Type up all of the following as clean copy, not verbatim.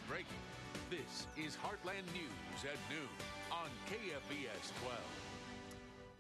breaking. This is Heartland News at noon on KFES 12.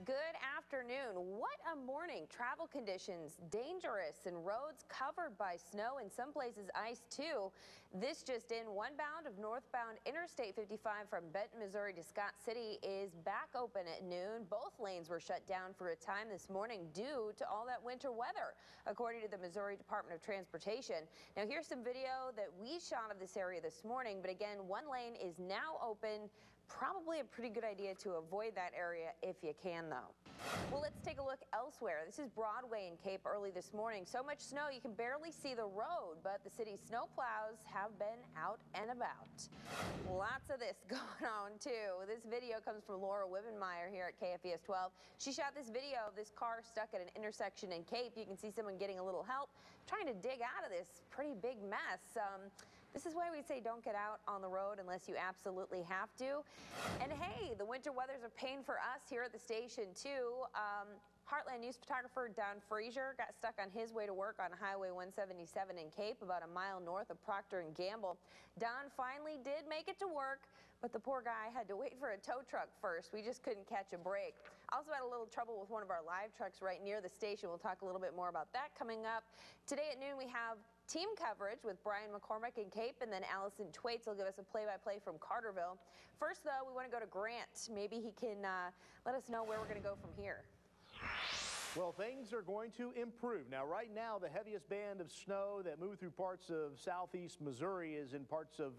Good afternoon. What a morning. Travel conditions dangerous and roads covered by snow, in some places ice too. This just in, one bound of northbound Interstate 55 from Benton, Missouri to Scott City is back open at noon. Both lanes were shut down for a time this morning due to all that winter weather, according to the Missouri Department of Transportation. Now here's some video that we shot of this area this morning, but again, one lane is now open. Probably a pretty good idea to avoid that area if you can, though. Well, let's take a look elsewhere. This is Broadway in Cape early this morning. So much snow you can barely see the road, but the city's snowplows have been out and about. Lots of this going on, too. This video comes from Laura Wibbenmeyer here at KFES 12. She shot this video of this car stuck at an intersection in Cape. You can see someone getting a little help, trying to dig out of this pretty big mess. This is why we say don't get out on the road unless you absolutely have to. And hey, the winter weather's a pain for us here at the station too. Heartland News photographer Don Frazier got stuck on his way to work on Highway 177 in Cape, about a mile north of Procter & Gamble. Don finally did make it to work, but the poor guy had to wait for a tow truck first. We just couldn't catch a break. Also had a little trouble with one of our live trucks right near the station. We'll talk a little bit more about that coming up. Today at noon we have team coverage with Brian McCormick in Cape, and then Allison Twaits will give us a play-by-play from Carterville. First, though, we want to go to Grant. Maybe he can let us know where we're going to go from here. Well, things are going to improve. Now, right now, the heaviest band of snow that moved through parts of southeast Missouri is in parts of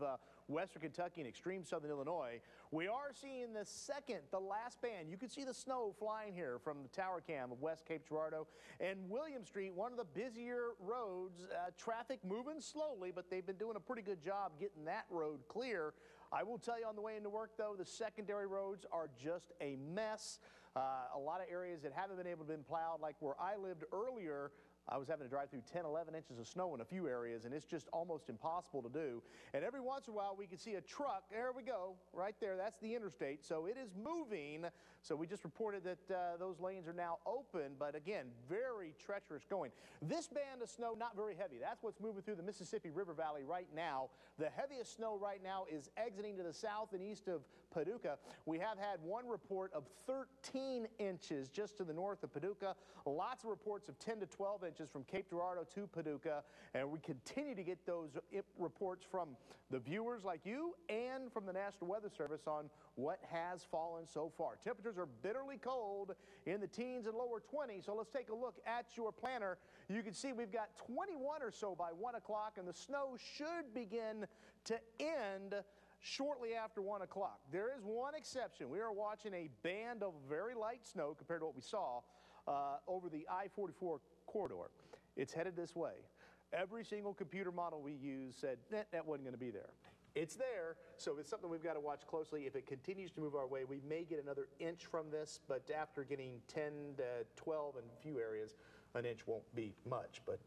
western Kentucky and extreme southern Illinois. We are seeing the last band. You can see the snow flying here from the tower cam of West Cape Girardeau and William Street, one of the busier roads. Traffic moving slowly, but they've been doing a pretty good job getting that road clear. I will tell you on the way into work, though, the secondary roads are just a mess. A lot of areas that haven't been able to be plowed, like where I lived earlier. I was having to drive through 10, 11 inches of snow in a few areas, and it's just almost impossible to do. And every once in a while, we can see a truck. There we go, right there. That's the interstate. So it is moving. So we just reported that those lanes are now open, but again, very treacherous going. This band of snow, not very heavy. That's what's moving through the Mississippi River Valley right now. The heaviest snow right now is exiting to the south and east of Paducah. We have had one report of 13 inches just to the north of Paducah. Lots of reports of 10 to 12 inches from Cape Girardeau to Paducah, and we continue to get those reports from the viewers like you and from the National Weather Service on what has fallen so far. Temperatures are bitterly cold in the teens and lower 20s, so let's take a look at your planner. You can see we've got 21 or so by 1 o'clock, and the snow should begin to end shortly after 1 o'clock. There is one exception. We are watching a band of very light snow compared to what we saw over the I-44 corridor. It's headed this way. Every single computer model we use said that wasn't going to be there. It's there, so it's something we've got to watch closely. If it continues to move our way, we may get another inch from this, but after getting 10 to 12 in a few areas, an inch won't be much. But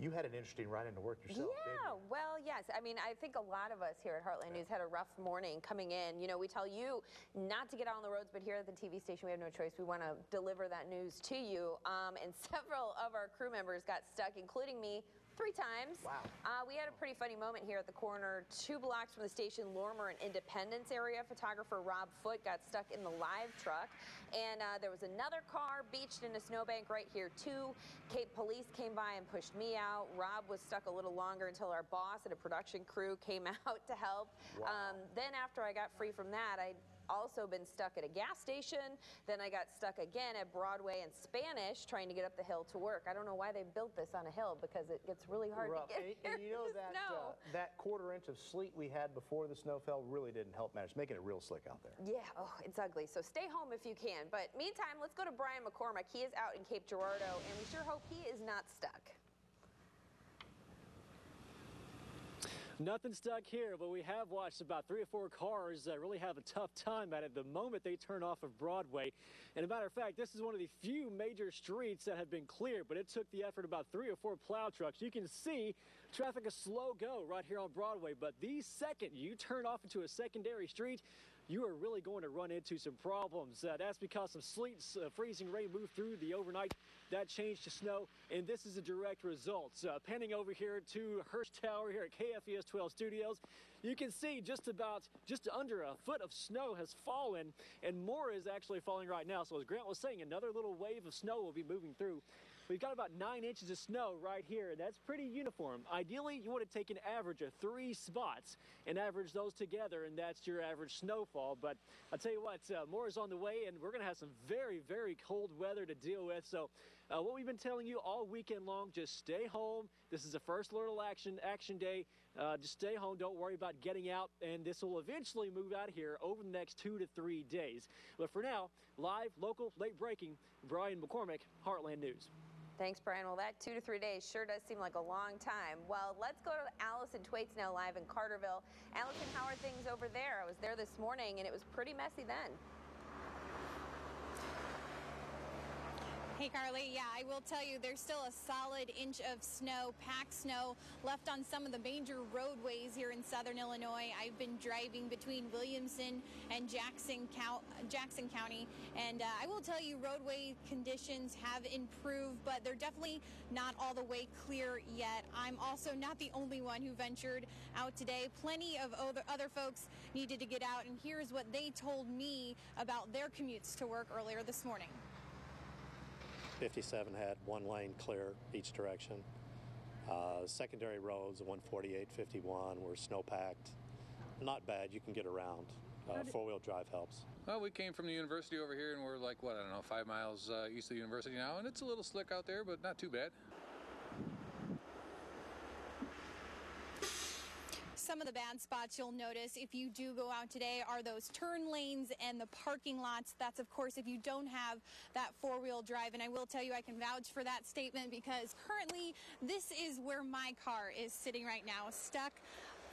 you had an interesting ride into work yourself, didn't you? Well, yes. I mean, I think a lot of us here at Heartland News had a rough morning coming in. You know, we tell you not to get out on the roads, but here at the TV station, we have no choice. We want to deliver that news to you. And several of our crew members got stuck, including me, 3 times. Wow. We had a pretty funny moment here at the corner, 2 blocks from the station, Lorimer and Independence area. Photographer Rob Foote got stuck in the live truck, and there was another car beached in a snowbank right here too. Cape Police came by and pushed me out. Rob was stuck a little longer until our boss and a production crew came out to help. Wow. Then after I got free from that, I also been stuck at a gas station. Then I got stuck again at Broadway and Spanish trying to get up the hill to work. I don't know why they built this on a hill, because it gets really hard to get here. And you know that that quarter inch of sleet we had before the snow fell really didn't help matters, making it real slick out there. Yeah, oh, it's ugly. So stay home if you can. But meantime, let's go to Brian McCormick. He is out in Cape Girardeau, and we sure hope he is not stuck. Nothing stuck here, but we have watched about 3 or 4 cars that really have a tough time at it the moment they turn off of Broadway. And as a matter of fact, this is one of the few major streets that have been cleared, but it took the effort of about 3 or 4 plow trucks. You can see traffic a slow go right here on Broadway, but the second you turn off into a secondary street, you are really going to run into some problems. That's because some sleet, freezing rain moved through the overnight. that changed to snow, and this is a direct result. Panning over here to Hearst Tower here at KFES 12 Studios, you can see just under a foot of snow has fallen, and more is actually falling right now. So as Grant was saying, another little wave of snow will be moving through. We've got about 9 inches of snow right here, and that's pretty uniform. Ideally, you want to take an average of 3 spots and average those together, and that's your average snowfall. But I'll tell you what, more is on the way, and we're going to have some very, very cold weather to deal with. So what we've been telling you all weekend long, just stay home. This is the first little action day. Just stay home. Don't worry about getting out, and this will eventually move out here over the next 2 to 3 days. But for now, live, local, late breaking, Brian McCormick, Heartland News. Thanks, Brian. Well, that 2 to 3 days sure does seem like a long time. Well, let's go to Allison Twaits now live in Carterville. Allison, how are things over there? I was there this morning, and it was pretty messy then. Hey, Carly. Yeah, I will tell you, there's still a solid inch of snow, packed snow, left on some of the major roadways here in southern Illinois. I've been driving between Williamson and Jackson County, and I will tell you, roadway conditions have improved, but they're definitely not all the way clear yet. I'm also not the only one who ventured out today. Plenty of other folks needed to get out, and here's what they told me about their commutes to work earlier this morning. 57 had 1 lane clear each direction. Secondary roads, 148, 51 were snow-packed. Not bad, you can get around. Four-wheel drive helps. Well, we came from the university over here, and we're like, what, I don't know, 5 miles east of the university now, and it's a little slick out there, but not too bad. Some of the bad spots you'll notice if you do go out today are those turn lanes and the parking lots. That's, of course, if you don't have that four-wheel drive. And I will tell you, I can vouch for that statement because currently this is where my car is sitting right now, stuck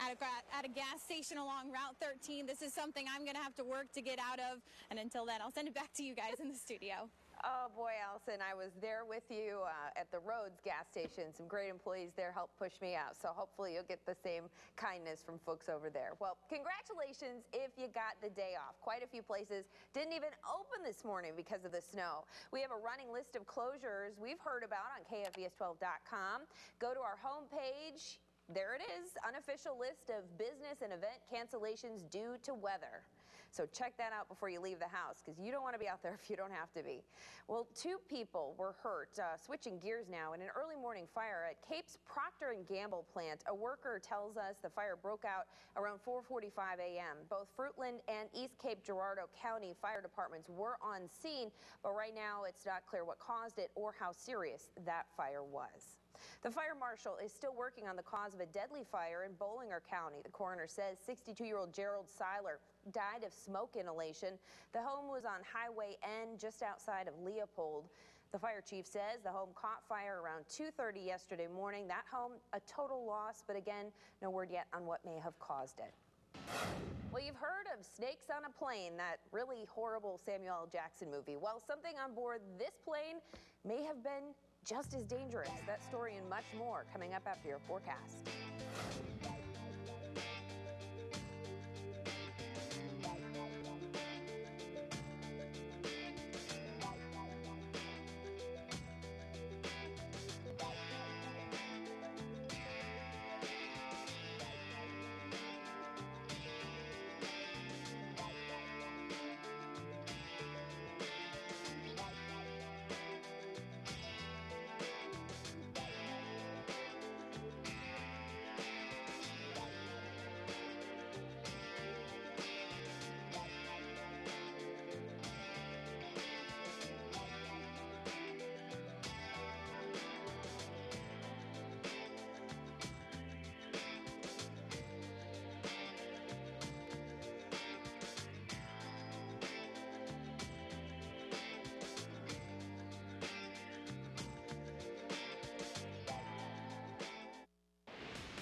at a gas station along Route 13. This is something I'm going to have to work to get out of. And until then, I'll send it back to you guys in the studio. Oh, boy, Allison, I was there with you at the Rhodes gas station. Some great employees there helped push me out. So hopefully you'll get the same kindness from folks over there. Well, congratulations if you got the day off. Quite a few places didn't even open this morning because of the snow. We have a running list of closures we've heard about on KFES12.com. Go to our homepage. There it is, unofficial list of business and event cancellations due to weather. So check that out before you leave the house because you don't want to be out there if you don't have to be. Well, 2 people were hurt. Switching gears now, in an early morning fire at Cape's Procter & Gamble plant, a worker tells us the fire broke out around 4:45 a.m. Both Fruitland and East Cape Girardeau County fire departments were on scene, but right now it's not clear what caused it or how serious that fire was. The fire marshal is still working on the cause of a deadly fire in Bollinger County. The coroner says 62-year-old Gerald Seiler died of smoke inhalation. The home was on Highway N just outside of Leopold. The fire chief says the home caught fire around 2:30 yesterday morning. That home, a total loss, but again, no word yet on what may have caused it. Well, you've heard of Snakes on a Plane, that really horrible Samuel L. Jackson movie. Well, something on board this plane may have been just as dangerous. That story and much more coming up after your forecast.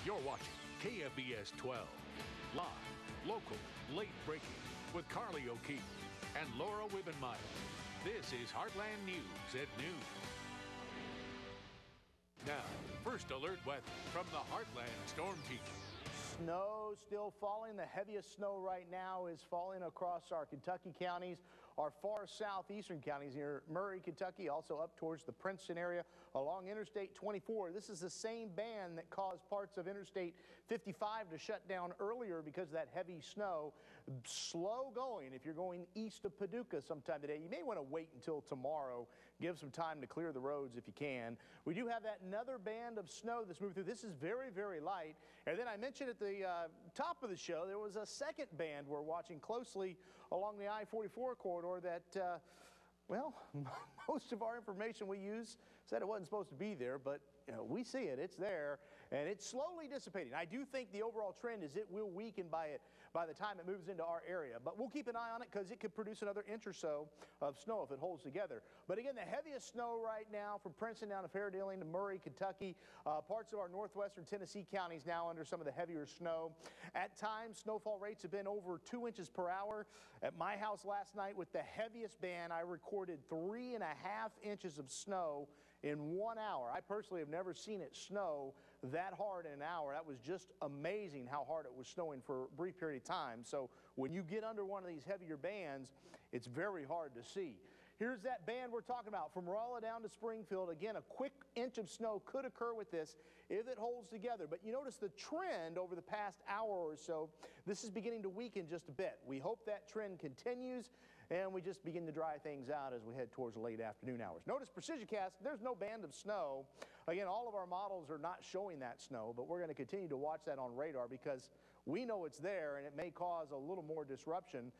You're watching KFES 12. Live, local, late breaking with Carly O'Keefe and Laura Wibbenmeyer. This is Heartland News at noon. Now, first alert weather from the Heartland Storm Team. Snow still falling. The heaviest snow right now is falling across our Kentucky counties. our far southeastern counties near Murray, Kentucky, also up towards the Princeton area along Interstate 24. This is the same band that caused parts of Interstate 55 to shut down earlier because of that heavy snow. Slow going if you're going east of Paducah sometime today. You may want to wait until tomorrow. Give some time to clear the roads if you can. We do have that another band of snow that's moving through. This is very, very light. And then I mentioned at the top of the show, there was a second band we're watching closely along the I-44 corridor that, well, most of our information we use said it wasn't supposed to be there, but you know, we see it. It's there, and it's slowly dissipating. I do think the overall trend is it will weaken by the time it moves into our area, but we'll keep an eye on it because it could produce another inch or so of snow if it holds together. But again, the heaviest snow right now from Princeton down to Fairdale to Murray, Kentucky, parts of our northwestern Tennessee counties now under some of the heavier snow. At times, snowfall rates have been over 2 inches per hour. At my house last night with the heaviest band, I recorded 3.5 inches of snow in 1 hour. I personally have never seen it snow that hard in an hour. That was just amazing how hard it was snowing for a brief period of time. So when you get under one of these heavier bands, it's very hard to see. Here's that band we're talking about from Rolla down to Springfield. Again, a quick inch of snow could occur with this if it holds together. But you notice the trend over the past hour or so, this is beginning to weaken just a bit. We hope that trend continues and we just begin to dry things out as we head towards the late afternoon hours. Notice PrecisionCast, there's no band of snow. Again, all of our models are not showing that snow, but we're going to continue to watch that on radar because we know it's there and it may cause a little more disruption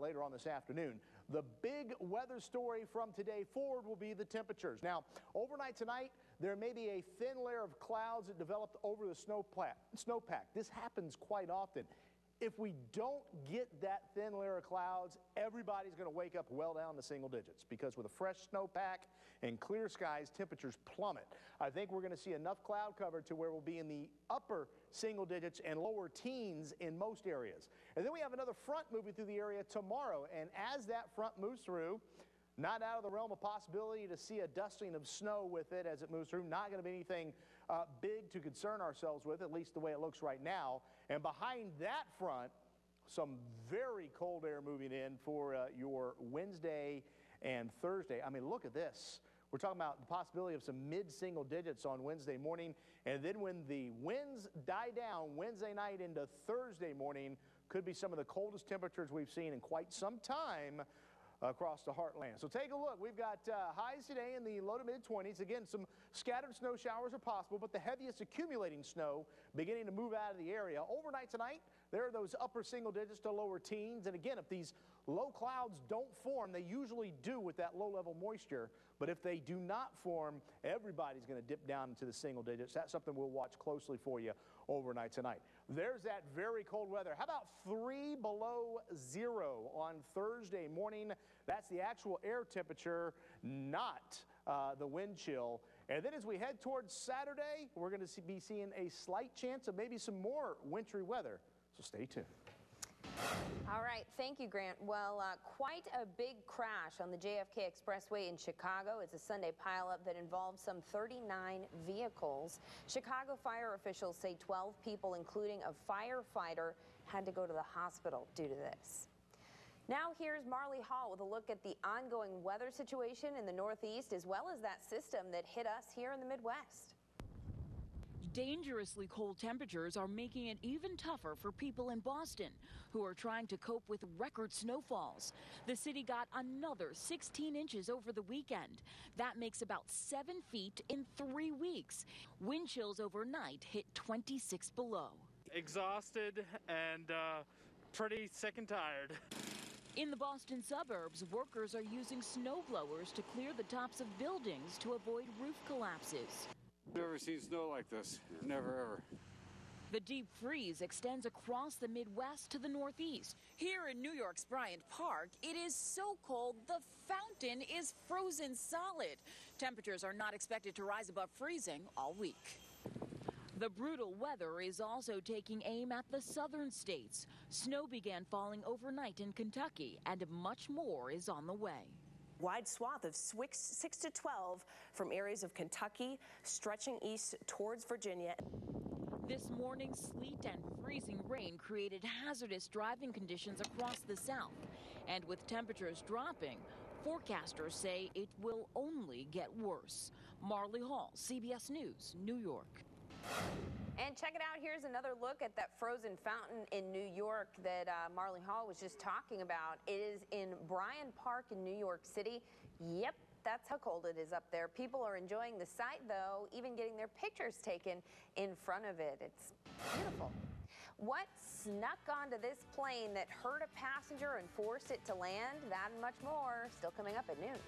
later on this afternoon. The big weather story from today forward will be the temperatures. Now, overnight tonight, there may be a thin layer of clouds that developed over the snowpack. This happens quite often. If we don't get that thin layer of clouds, everybody's going to wake up well down to single digits because with a fresh snowpack and clear skies, temperatures plummet. I think we're going to see enough cloud cover to where we'll be in the upper single digits and lower teens in most areas. And then we have another front moving through the area tomorrow, and as that front moves through, not out of the realm of possibility to see a dusting of snow with it as it moves through. Not going to be anything big to concern ourselves with, at least the way it looks right now. And behind that front, some very cold air moving in for your Wednesday and Thursday. I mean, look at this. We're talking about the possibility of some mid-single digits on Wednesday morning. And then when the winds die down Wednesday night into Thursday morning, could be some of the coldest temperatures we've seen in quite some time across the Heartland. So take a look. We've got highs today in the low to mid-20s. Again, some scattered snow showers are possible, but the heaviest accumulating snow beginning to move out of the area. Overnight tonight, there are those upper single digits to lower teens. And again, if these low clouds don't form, they usually do with that low-level moisture. But if they do not form, everybody's going to dip down into the single digits. That's something we'll watch closely for you overnight tonight. There's that very cold weather. How about 3 below 0 on Thursday morning? That's the actual air temperature, not the wind chill. And then as we head towards Saturday, we're going to be seeing a slight chance of maybe some more wintry weather. So stay tuned. All right, thank you, Grant. Well, quite a big crash on the JFK Expressway in Chicago. It's a Sunday pileup that involved some 39 vehicles. Chicago fire officials say 12 people, including a firefighter, had to go to the hospital due to this. Now here's Marley Hall with a look at the ongoing weather situation in the Northeast, as well as that system that hit us here in the Midwest. Dangerously cold temperatures are making it even tougher for people in Boston who are trying to cope with record snowfalls. The city got another 16 inches over the weekend. That makes about 7 feet in 3 weeks. Wind chills overnight hit 26 below. Exhausted and pretty sick and tired. In the Boston suburbs, workers are using snow blowers to clear the tops of buildings to avoid roof collapses. Never seen snow like this. Never, ever. The deep freeze extends across the Midwest to the Northeast. Here in New York's Bryant Park, it is so cold the fountain is frozen solid. Temperatures are not expected to rise above freezing all week. The brutal weather is also taking aim at the southern states. Snow began falling overnight in Kentucky, and much more is on the way. Wide swath of 6 to 12 from areas of Kentucky stretching east towards Virginia. This morning, sleet and freezing rain created hazardous driving conditions across the South. And with temperatures dropping, forecasters say it will only get worse. Marley Hall, CBS News, New York. And check it out. Here's another look at that frozen fountain in New York that Marley Hall was just talking about. It is in Bryant Park in New York City. Yep, that's how cold it is up there. People are enjoying the sight, though, even getting their pictures taken in front of it. It's beautiful. What snuck onto this plane that hurt a passenger and forced it to land? That and much more still coming up at noon.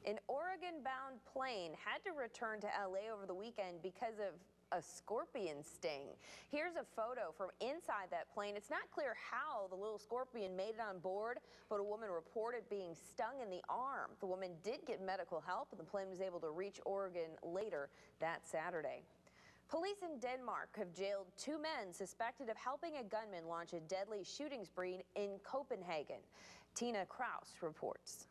An Oregon-bound plane had to return to LA over the weekend because of a scorpion sting. Here's a photo from inside that plane. It's not clear how the little scorpion made it on board, but a woman reported being stung in the arm. The woman did get medical help, and the plane was able to reach Oregon later that Saturday. Police in Denmark have jailed 2 men suspected of helping a gunman launch a deadly shooting spree in Copenhagen. Tina Kraus reports.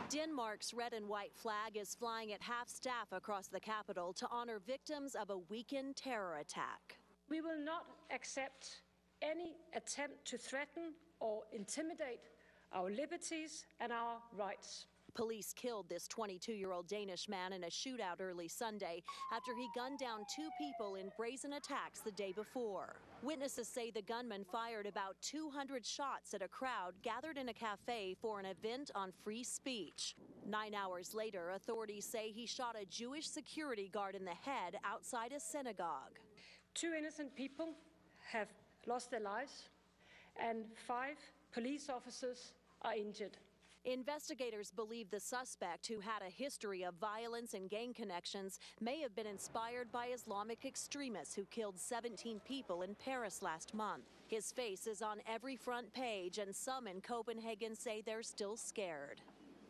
Denmark's red and white flag is flying at half-staff across the capital to honor victims of a weekend terror attack. We will not accept any attempt to threaten or intimidate our liberties and our rights. Police killed this 22-year-old Danish man in a shootout early Sunday after he gunned down 2 people in brazen attacks the day before. Witnesses say the gunman fired about 200 shots at a crowd gathered in a cafe for an event on free speech. 9 hours later, authorities say he shot a Jewish security guard in the head outside a synagogue. 2 innocent people have lost their lives, and 5 police officers are injured. Investigators believe the suspect, who had a history of violence and gang connections, may have been inspired by Islamic extremists who killed 17 people in Paris last month. His face is on every front page, and some in Copenhagen say they're still scared.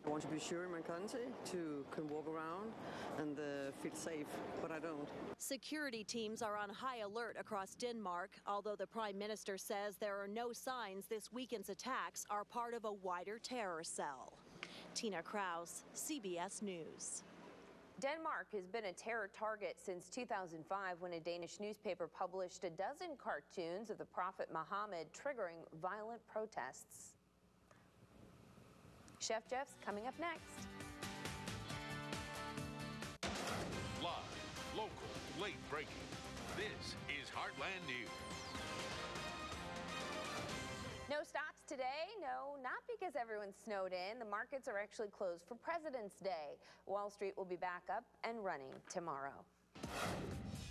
I want to be sure in my country to can walk around and feel safe, but I don't. Security teams are on high alert across Denmark, although the Prime Minister says there are no signs this weekend's attacks are part of a wider terror cell. Tina Kraus, CBS News. Denmark has been a terror target since 2005 when a Danish newspaper published a dozen cartoons of the Prophet Muhammad triggering violent protests. Chef Jeff's coming up next. Live, local, late breaking. This is Heartland News. No stocks today. No, not because everyone's snowed in. The markets are actually closed for President's Day. Wall Street will be back up and running tomorrow.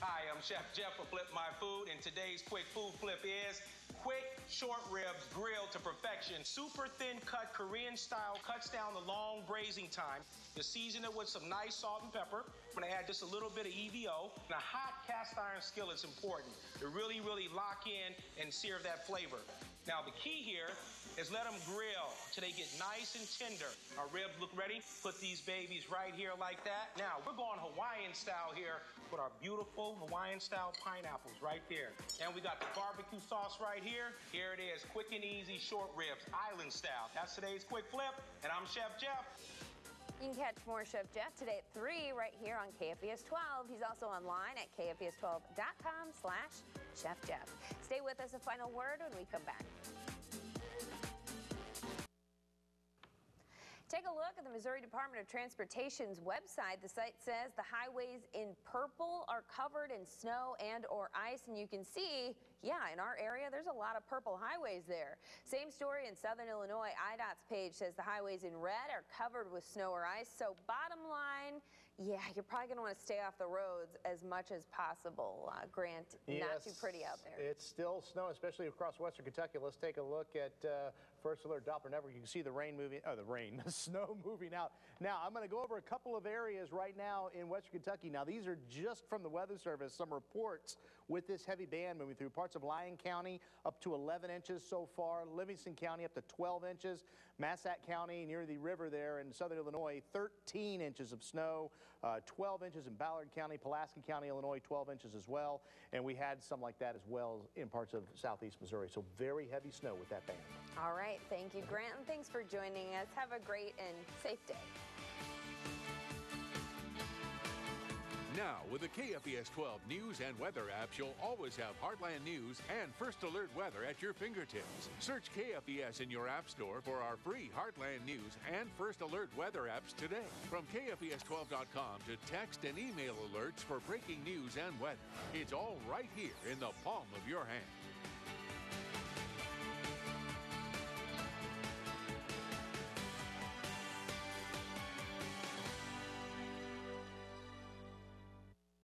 Hi, I'm Chef Jeff for Flip My Food, and today's quick food flip is quick short ribs grilled to perfection. Super thin cut Korean style, cuts down the long braising time. You season it with some nice salt and pepper. I'm gonna add just a little bit of EVO. And a hot cast iron skillet's important to really lock in and sear that flavor. Now the key here is let them grill till they get nice and tender. Our ribs look ready. Put these babies right here like that. Now we're going Hawaiian style here with our beautiful Hawaiian style pineapples right there. And we got the barbecue sauce right here. Here it is, quick and easy short ribs, island style. That's today's quick flip, and I'm Chef Jeff. You can catch more Chef Jeff today at 3 right here on KFBS 12. He's also online at kfbs12.com/Chef Jeff. Stay with us, a final word when we come back. Take a look at the Missouri Department of Transportation's website. The site says the highways in purple are covered in snow and or ice, and you can see, yeah, in our area, there's a lot of purple highways there. Same story in Southern Illinois. IDOT's page says the highways in red are covered with snow or ice. So bottom line, yeah, you're probably going to want to stay off the roads as much as possible. Grant, not too pretty out there. It's still snow, especially across western Kentucky. Let's take a look at First Alert Doppler Network. You can see the rain moving, the snow moving out. Now, I'm going to go over a couple of areas right now in western Kentucky. Now, these are just from the Weather Service, some reports with this heavy band moving through parts of Lyon County up to 11 inches so far, Livingston County up to 12 inches, Massac County near the river there in southern Illinois, 13 inches of snow, 12 inches in Ballard County, Pulaski County, Illinois, 12 inches as well, and we had some like that as well in parts of southeast Missouri, so very heavy snow with that band. All right, thank you, Grant, and thanks for joining us. Have a great and safe day. Now, with the KFES 12 news and weather apps, you'll always have Heartland News and First Alert Weather at your fingertips. Search KFES in your app store for our free Heartland News and First Alert Weather apps today. From KFES12.com to text and email alerts for breaking news and weather. It's all right here in the palm of your hand.